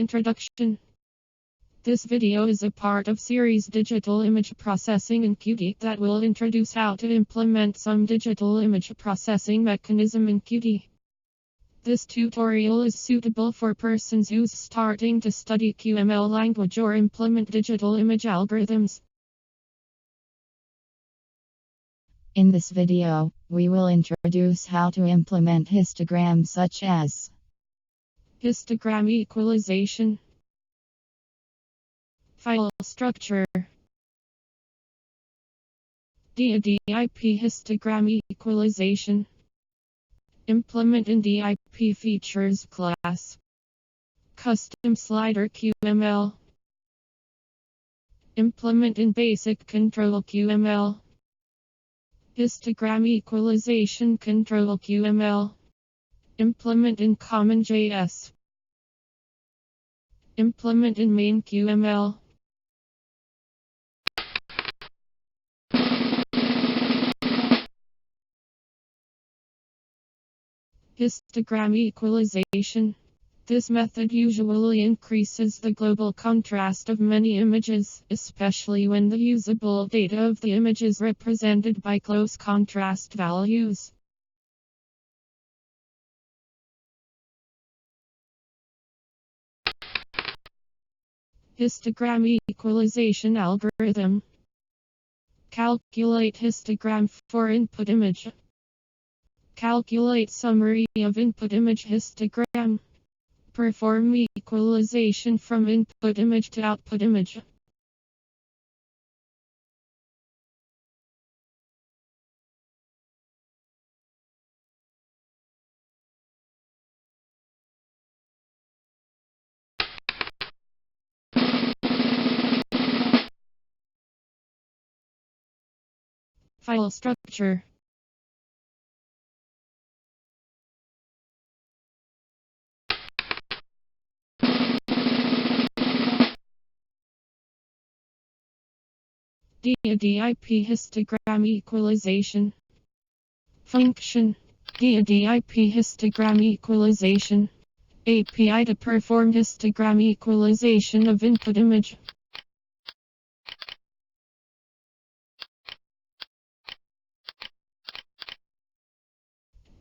Introduction. This video is a part of series Digital Image Processing in Qt that will introduce how to implement some digital image processing mechanism in Qt. This tutorial is suitable for persons who's starting to study QML language or implement digital image algorithms. In this video, we will introduce how to implement histograms such as Histogram equalization, file structure, DIP histogram equalization, implement in DIPFeatures class, CustomSlider.qml, implement in BasicControl.qml, HistogramEqualizationControl.qml, implement in Common.js, implement in main.qml. Histogram equalization. This method usually increases the global contrast of many images, especially when the usable data of the image is represented by close contrast values. Histogram equalization algorithm. Calculate histogram for input image. Calculate summary of input image histogram. Perform equalization from input image to output image. File structure. DIP histogram equalization function. DIP histogram equalization API to perform histogram equalization of input image.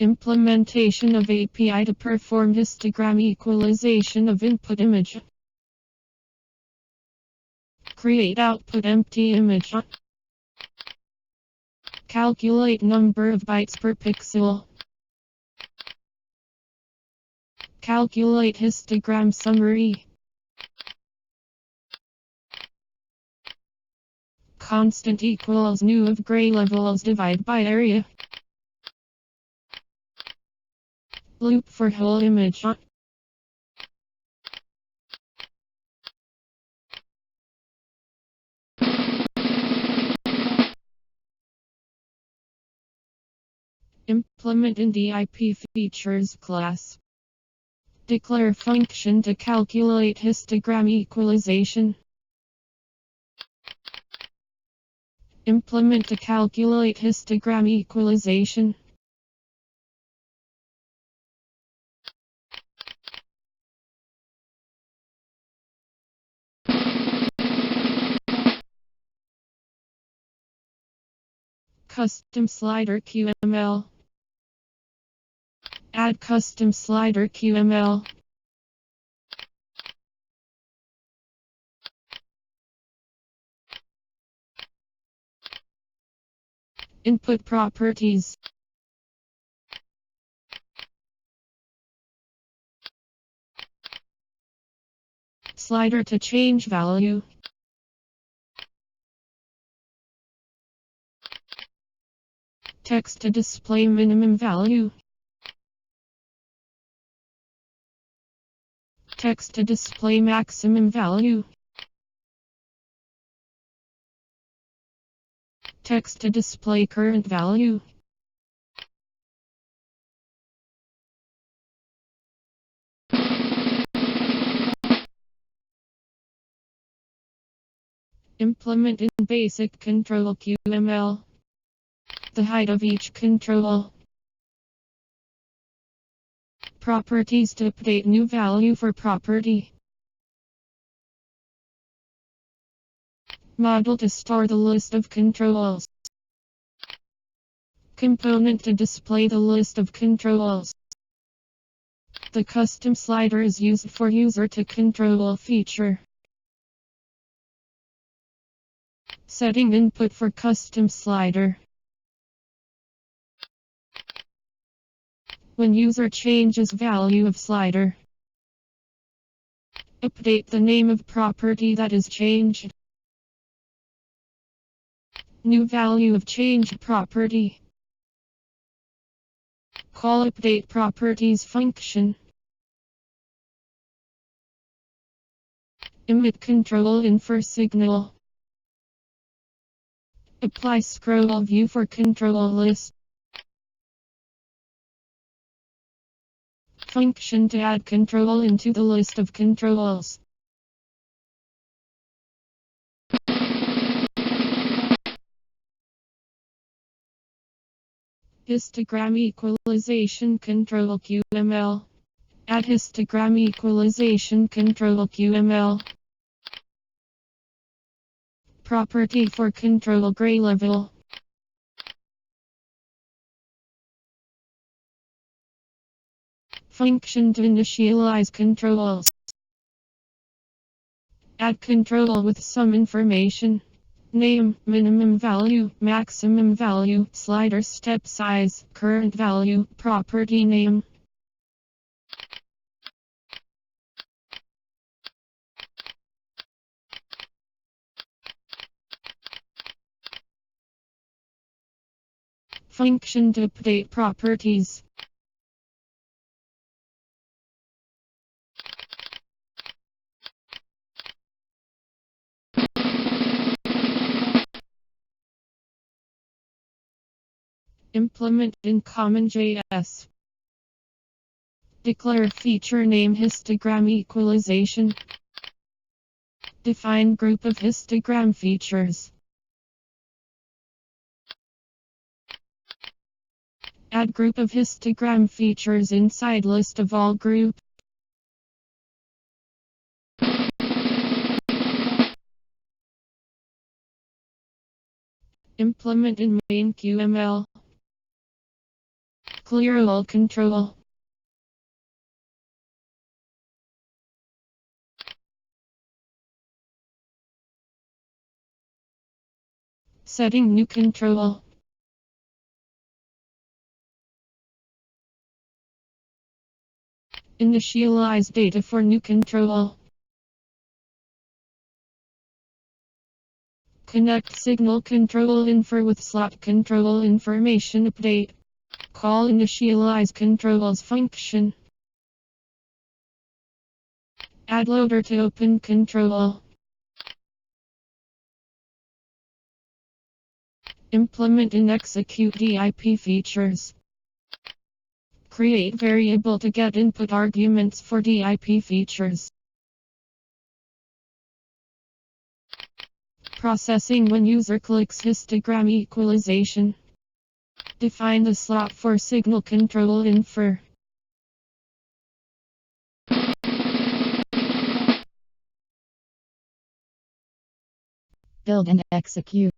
Implementation of API to perform histogram equalization of input image. Create output empty image. Calculate number of bytes per pixel. Calculate histogram summary. Constant equals new of gray levels divide by area. Loop for whole image. Implement in DIPFeatures class. Declare function to calculate histogram equalization. Implement to calculate histogram equalization. CustomSlider.qml. Add CustomSlider.qml. Input properties. Slider to change value. Text to display minimum value. Text to display maximum value. Text to display current value. Implement in BasicControl.qml. The height of each control. Properties to update new value for property. Model to store the list of controls. Component to display the list of controls. The custom slider is used for user to control feature. Setting input for custom slider. When user changes value of slider. Update the name of property that is changed. New value of changed property. Call update properties function. Emit control infer signal. Apply scroll view for control list. Function to add control into the list of controls. Histogram Equalization Control.qml. Add Histogram Equalization Control.qml. Property for control gray level. Function to initialize controls. Add control with some information. Name, minimum value, maximum value, slider step size, current value, property name. Function to update properties. Implement in Common.js. Declare feature name Histogram Equalization. Define group of histogram features. Add group of histogram features inside list of all group. Implement in main.qml. Clear all control. Setting new control. Initialize data for new control. Connect signal control infer with slot control information update. Call initialize controls function. Add loader to open control. Implement and execute DIPFeatures. Create variable to get input arguments for DIPFeatures. Processing when user clicks histogram equalization. Define the slot for signal control infer. Build and execute.